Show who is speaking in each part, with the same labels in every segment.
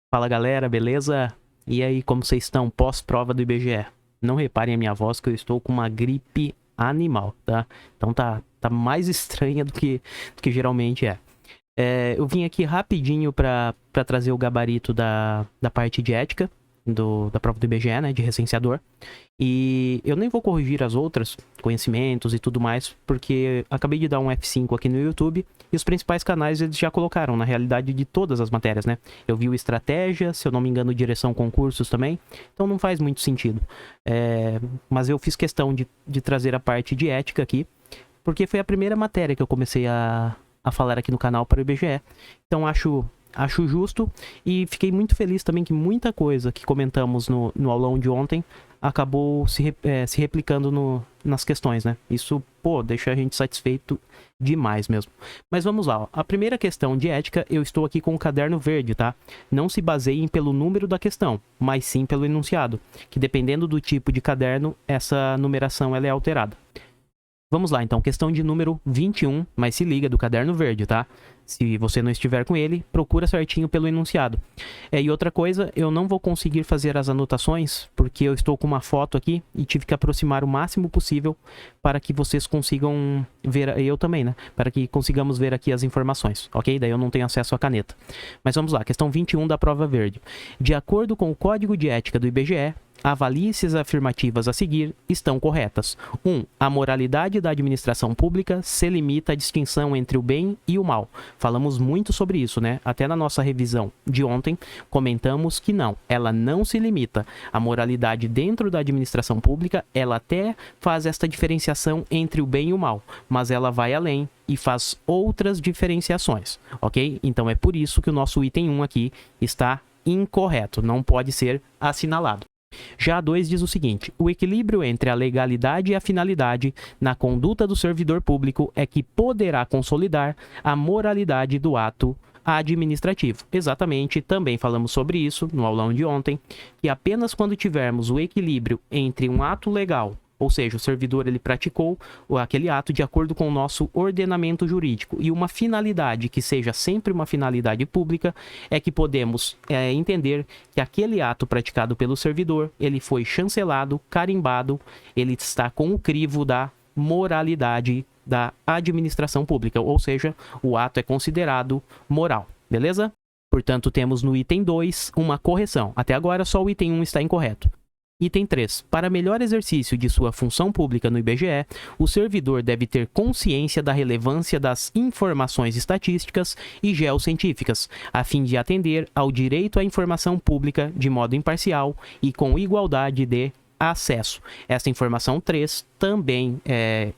Speaker 1: Fala galera, beleza? E aí, como vocês estão pós-prova do IBGE? Não reparem a minha voz que eu estou com uma gripe animal, tá? Então tá mais estranha do que geralmente é. Eu vim aqui rapidinho para trazer o gabarito da parte de ética da prova do IBGE, né, de recenseador. E eu nem vou corrigir as outras, conhecimentos e tudo mais, porque acabei de dar um F5 aqui no YouTube e os principais canais eles já colocaram, na realidade, de todas as matérias, né? Eu vi o Estratégia, se eu não me engano, Direção Concursos também, então não faz muito sentido. Mas eu fiz questão de trazer a parte de ética aqui, porque foi a primeira matéria que eu comecei a falar aqui no canal para o IBGE. Então acho justo e fiquei muito feliz também que muita coisa que comentamos no aulão de ontem acabou se replicando nas questões, né? Isso, pô, deixa a gente satisfeito demais mesmo. Mas vamos lá, ó. A primeira questão de ética, eu estou aqui com o caderno verde, tá? Não se baseiem pelo número da questão, mas sim pelo enunciado, que dependendo do tipo de caderno, essa numeração ela é alterada. Vamos lá, então, questão de número 21, mas se liga do caderno verde, tá? Se você não estiver com ele, procura certinho pelo enunciado. E outra coisa, eu não vou conseguir fazer as anotações, porque eu estou com uma foto aqui e tive que aproximar o máximo possível para que vocês consigam ver, eu também, né? Para que consigamos ver aqui as informações, ok? Daí eu não tenho acesso à caneta. Mas vamos lá, questão 21 da prova verde. De acordo com o Código de Ética do IBGE, avalie se as afirmativas a seguir estão corretas. 1. A moralidade da administração pública se limita à distinção entre o bem e o mal. Falamos muito sobre isso, né? Até na nossa revisão de ontem, comentamos que não, ela não se limita. A moralidade dentro da administração pública, ela até faz esta diferenciação entre o bem e o mal, mas ela vai além e faz outras diferenciações, ok? Então é por isso que o nosso item 1 aqui está incorreto, não pode ser assinalado. Já a 2 diz o seguinte: o equilíbrio entre a legalidade e a finalidade na conduta do servidor público é que poderá consolidar a moralidade do ato administrativo. Exatamente, também falamos sobre isso no aulão de ontem, que apenas quando tivermos o equilíbrio entre um ato legal, ou seja, o servidor ele praticou aquele ato de acordo com o nosso ordenamento jurídico e uma finalidade que seja sempre uma finalidade pública, é que podemos entender que aquele ato praticado pelo servidor, ele foi chancelado, carimbado, ele está com o crivo da moralidade da administração pública, ou seja, o ato é considerado moral, beleza? Portanto, temos no item 2 uma correção. Até agora, só o item 1 está incorreto. Item 3. Para melhor exercício de sua função pública no IBGE, o servidor deve ter consciência da relevância das informações estatísticas e geocientíficas, a fim de atender ao direito à informação pública de modo imparcial e com igualdade de acesso. Essa informação 3 também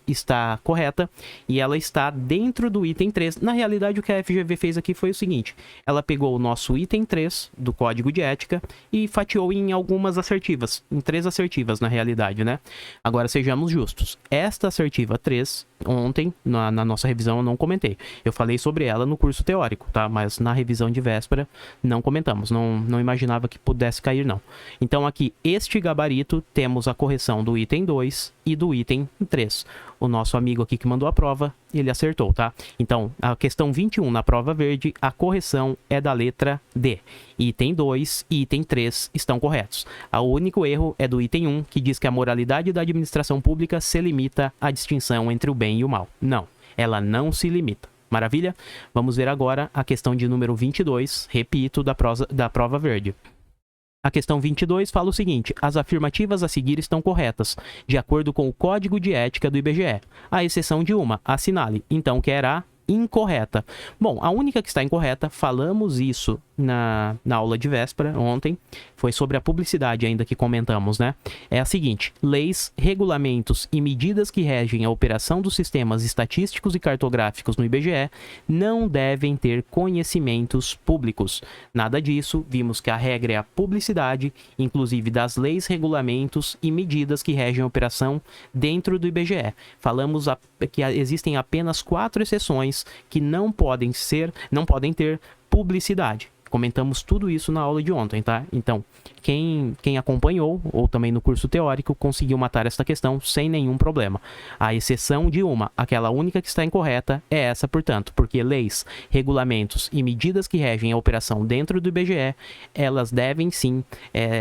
Speaker 1: está correta e ela está dentro do item 3. Na realidade, o que a FGV fez aqui foi o seguinte: ela pegou o nosso item 3 do Código de Ética e fatiou em algumas assertivas, em 3 assertivas na realidade, né? Agora, sejamos justos. Esta assertiva 3, ontem, na nossa revisão, eu não comentei. Eu falei sobre ela no curso teórico, tá? Mas na revisão de véspera, não comentamos. Não imaginava que pudesse cair, não. Então, aqui, este gabarito, temos a correção do item 2 e do item 3. O nosso amigo aqui que mandou a prova, ele acertou, tá? Então, a questão 21 na prova verde, a correção é da letra D. Item 2 e item 3 estão corretos. O único erro é do item 1, que diz que a moralidade da administração pública se limita à distinção entre o bem e o mal. Não, ela não se limita. Maravilha? Vamos ver agora a questão de número 22, repito, da prova verde. A questão 22 fala o seguinte: as afirmativas a seguir estão corretas, de acordo com o Código de Ética do IBGE, à exceção de uma, assinale. Então, que era a incorreta. Bom, a única que está incorreta, falamos isso na aula de véspera, ontem, foi sobre a publicidade ainda que comentamos, né? É a seguinte: leis, regulamentos e medidas que regem a operação dos sistemas estatísticos e cartográficos no IBGE não devem ter conhecimentos públicos. Nada disso, vimos que a regra é a publicidade, inclusive das leis, regulamentos e medidas que regem a operação dentro do IBGE. Falamos que existem apenas 4 exceções que não podem ter publicidade. Comentamos tudo isso na aula de ontem, tá? Então, quem acompanhou, ou também no curso teórico, conseguiu matar esta questão sem nenhum problema. A exceção de aquela única que está incorreta, é essa, portanto, porque leis, regulamentos e medidas que regem a operação dentro do IBGE, elas devem sim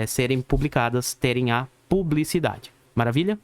Speaker 1: serem publicadas, terem a publicidade. Maravilha?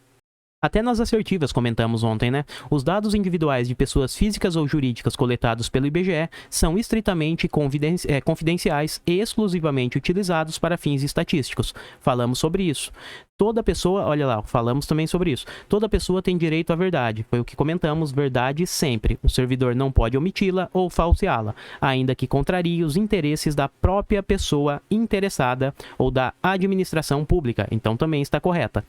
Speaker 1: Até nas assertivas comentamos ontem, né? Os dados individuais de pessoas físicas ou jurídicas coletados pelo IBGE são estritamente confidenciais e exclusivamente utilizados para fins estatísticos. Falamos sobre isso. Toda pessoa, olha lá, falamos também sobre isso. Toda pessoa tem direito à verdade. Foi o que comentamos, verdade sempre. O servidor não pode omiti-la ou falseá-la, ainda que contrarie os interesses da própria pessoa interessada ou da administração pública. Então também está correta.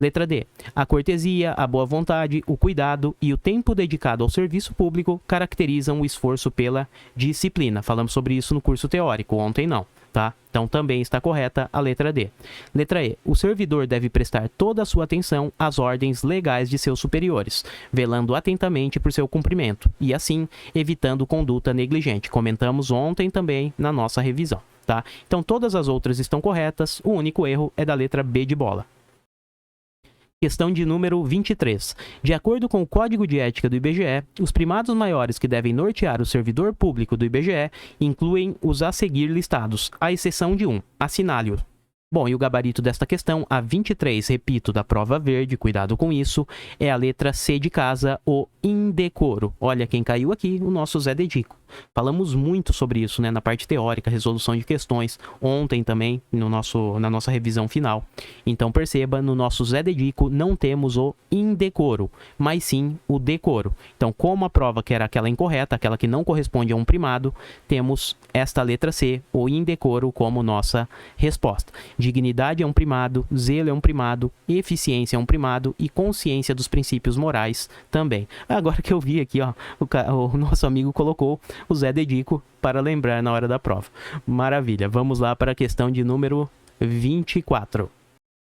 Speaker 1: Letra D. A cortesia, a boa vontade, o cuidado e o tempo dedicado ao serviço público caracterizam o esforço pela disciplina. Falamos sobre isso no curso teórico, ontem não. Tá? Então também está correta a letra D. Letra E. O servidor deve prestar toda a sua atenção às ordens legais de seus superiores, velando atentamente por seu cumprimento e assim evitando conduta negligente. Comentamos ontem também na nossa revisão. Tá? Então todas as outras estão corretas, o único erro é da letra B de bola. Questão de número 23. De acordo com o Código de Ética do IBGE, os primados maiores que devem nortear o servidor público do IBGE incluem os a seguir listados, à exceção de assinale-o. Bom, e o gabarito desta questão, a 23, repito, da prova verde, cuidado com isso, é a letra C de casa, o indecoro. Olha quem caiu aqui, o nosso Zé Dedico. Falamos muito sobre isso, né, na parte teórica, resolução de questões, ontem também, na nossa revisão final. Então perceba, no nosso Zé Dedico não temos o indecoro, mas sim o decoro. Então, como a prova que era aquela incorreta, aquela que não corresponde a um primado, temos esta letra C, o indecoro, como nossa resposta. Dignidade é um primado, zelo é um primado, eficiência é um primado e consciência dos princípios morais também. Agora que eu vi aqui, ó, o nosso amigo colocou o Zé Dedico para lembrar na hora da prova. Maravilha. Vamos lá para a questão de número 24.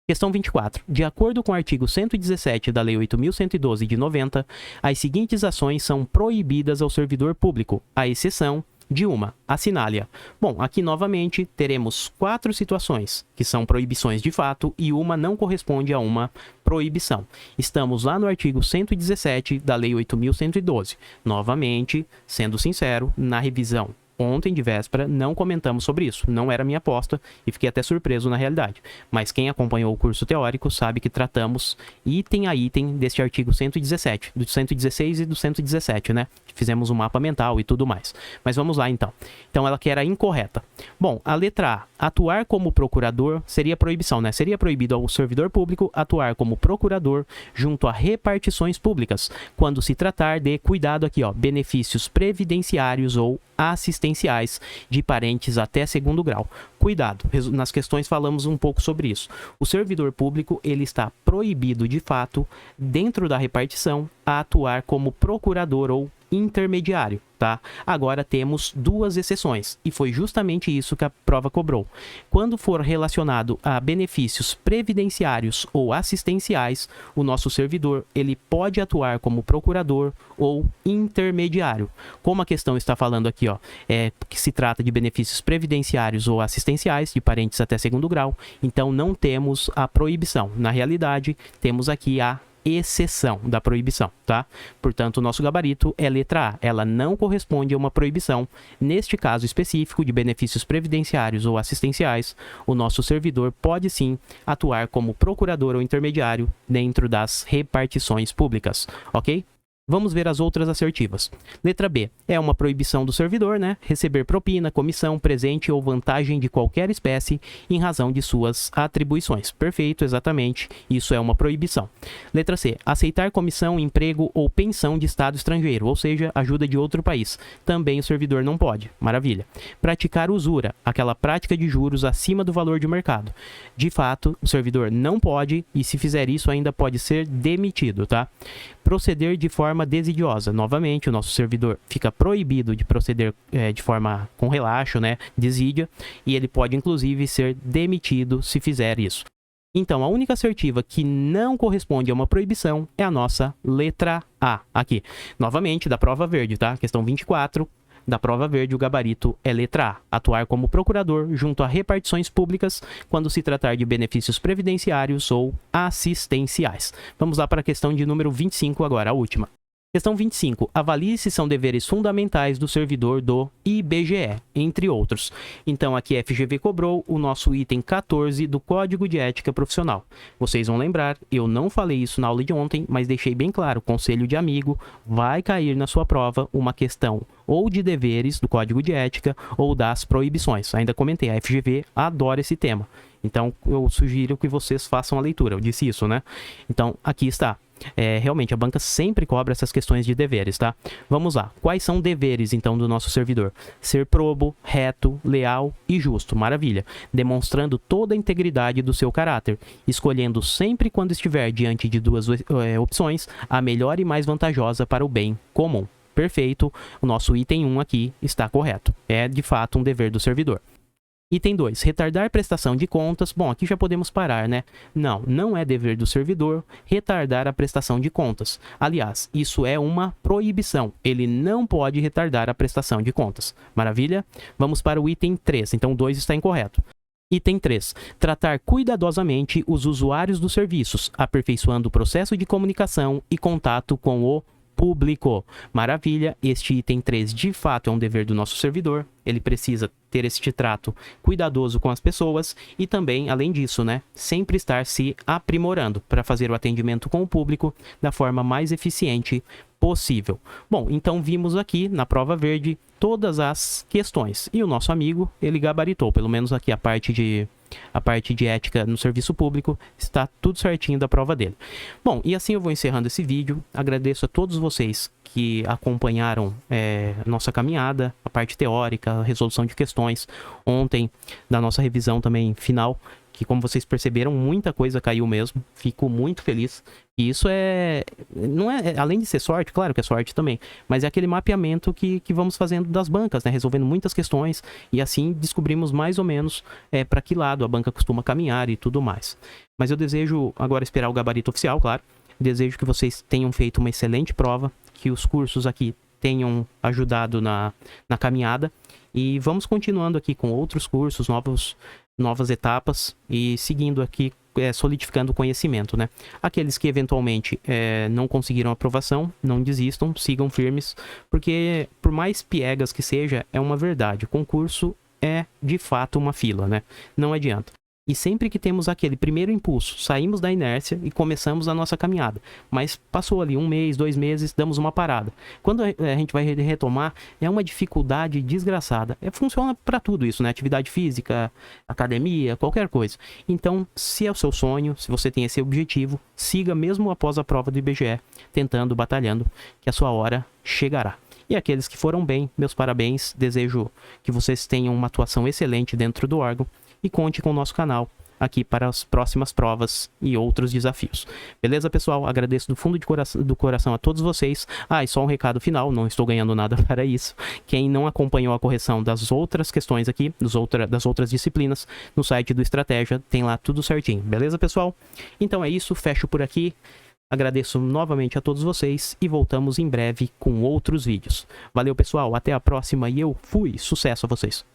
Speaker 1: Questão 24. De acordo com o artigo 117 da Lei 8.112 de 90, as seguintes ações são proibidas ao servidor público, à exceção de assinale-a. Bom, aqui novamente teremos 4 situações, que são proibições de fato, e uma não corresponde a uma proibição. Estamos lá no artigo 117 da Lei 8.112. Novamente, sendo sincero, na revisão ontem de véspera não comentamos sobre isso, não era minha aposta e fiquei até surpreso na realidade. Mas quem acompanhou o curso teórico sabe que tratamos item a item deste artigo 117, do 116 e do 117, né? Fizemos um mapa mental e tudo mais. Mas vamos lá então. Então ela que era incorreta. Bom, a letra A, atuar como procurador, seria proibição, né? Seria proibido ao servidor público atuar como procurador junto a repartições públicas, quando se tratar de, cuidado aqui, ó, benefícios previdenciários ou assistenciais de parentes até 2º grau. Cuidado, nas questões falamos um pouco sobre isso. O servidor público, ele está proibido de fato, dentro da repartição, a atuar como procurador ou intermediário, tá? Agora temos 2 exceções, e foi justamente isso que a prova cobrou. Quando for relacionado a benefícios previdenciários ou assistenciais, o nosso servidor, ele pode atuar como procurador ou intermediário. Como a questão está falando aqui, ó, que se trata de benefícios previdenciários ou assistenciais de parentes até 2º grau, então não temos a proibição. Na realidade, temos aqui a exceção da proibição, tá? Portanto, o nosso gabarito é letra A. Ela não corresponde a uma proibição. Neste caso específico de benefícios previdenciários ou assistenciais, o nosso servidor pode sim atuar como procurador ou intermediário dentro das repartições públicas, ok? Vamos ver as outras assertivas. Letra B. É uma proibição do servidor, né? Receber propina, comissão, presente ou vantagem de qualquer espécie em razão de suas atribuições. Perfeito, exatamente. Isso é uma proibição. Letra C. Aceitar comissão, emprego ou pensão de estado estrangeiro, ou seja, ajuda de outro país. Também o servidor não pode. Maravilha. Praticar usura, aquela prática de juros acima do valor de mercado. De fato, o servidor não pode e se fizer isso ainda pode ser demitido, tá? Proceder de forma desidiosa. Novamente, o nosso servidor fica proibido de proceder de forma com relaxo, né, desídia, e ele pode inclusive ser demitido se fizer isso. Então, a única assertiva que não corresponde a uma proibição é a nossa letra A, aqui. Novamente, da prova verde, tá? Questão 24. da prova verde, o gabarito é letra A. Atuar como procurador junto a repartições públicas quando se tratar de benefícios previdenciários ou assistenciais. Vamos lá para a questão de número 25 agora, a última. Questão 25. Avalie se são deveres fundamentais do servidor do IBGE, entre outros. Então, aqui a FGV cobrou o nosso item 14 do Código de Ética Profissional. Vocês vão lembrar, eu não falei isso na aula de ontem, mas deixei bem claro, conselho de amigo, vai cair na sua prova uma questão ou de deveres do Código de Ética ou das proibições. Ainda comentei, a FGV adora esse tema. Então, eu sugiro que vocês façam a leitura. Eu disse isso, né? Então, aqui está. Realmente, a banca sempre cobra essas questões de deveres, tá? Vamos lá. Quais são deveres, então, do nosso servidor? Ser probo, reto, leal e justo. Maravilha. Demonstrando toda a integridade do seu caráter. Escolhendo sempre quando estiver diante de duas opções, a melhor e mais vantajosa para o bem comum. Perfeito. O nosso item 1 aqui está correto. É, de fato, um dever do servidor. Item 2, retardar prestação de contas. Bom, aqui já podemos parar, né? Não, não é dever do servidor retardar a prestação de contas. Aliás, isso é uma proibição. Ele não pode retardar a prestação de contas. Maravilha? Vamos para o item 3. Então, o 2 está incorreto. Item 3. Tratar cuidadosamente os usuários dos serviços, aperfeiçoando o processo de comunicação e contato com o público. Maravilha, este item 3 de fato é um dever do nosso servidor, ele precisa ter este trato cuidadoso com as pessoas e também, além disso, né, sempre estar se aprimorando para fazer o atendimento com o público da forma mais eficiente possível. Bom, então vimos aqui na prova verde todas as questões e o nosso amigo, ele gabaritou, pelo menos aqui a parte de ética no serviço público, está tudo certinho da prova dele. Bom, e assim eu vou encerrando esse vídeo. Agradeço a todos vocês que acompanharam nossa caminhada, a parte teórica, a resolução de questões, ontem da nossa revisão também final, que como vocês perceberam, muita coisa caiu mesmo. Fico muito feliz. E isso não é, além de ser sorte, claro que é sorte também, mas é aquele mapeamento que vamos fazendo das bancas, né? Resolvendo muitas questões e assim descobrimos mais ou menos para que lado a banca costuma caminhar e tudo mais. Mas eu desejo agora esperar o gabarito oficial, claro. Desejo que vocês tenham feito uma excelente prova, que os cursos aqui tenham ajudado na caminhada e vamos continuando aqui com outros cursos, novas etapas e seguindo aqui, solidificando o conhecimento, né? Aqueles que eventualmente não conseguiram aprovação, não desistam, sigam firmes, porque por mais piegas que seja, é uma verdade. O concurso é de fato uma fila, né? Não adianta. E sempre que temos aquele primeiro impulso, saímos da inércia e começamos a nossa caminhada. Mas passou ali 1 mês, 2 meses, damos uma parada. Quando a gente vai retomar, é uma dificuldade desgraçada. Funciona para tudo isso, né? Atividade física, academia, qualquer coisa. Então, se é o seu sonho, se você tem esse objetivo, siga mesmo após a prova do IBGE, tentando, batalhando, que a sua hora chegará. E aqueles que foram bem, meus parabéns. Desejo que vocês tenham uma atuação excelente dentro do órgão. E conte com o nosso canal aqui para as próximas provas e outros desafios. Beleza, pessoal? Agradeço do fundo do coração a todos vocês. E só um recado final, não estou ganhando nada para isso. Quem não acompanhou a correção das outras questões aqui, das outras disciplinas, no site do Estratégia, tem lá tudo certinho. Beleza, pessoal? Então é isso, fecho por aqui. Agradeço novamente a todos vocês e voltamos em breve com outros vídeos. Valeu, pessoal, até a próxima e eu fui! Sucesso a vocês!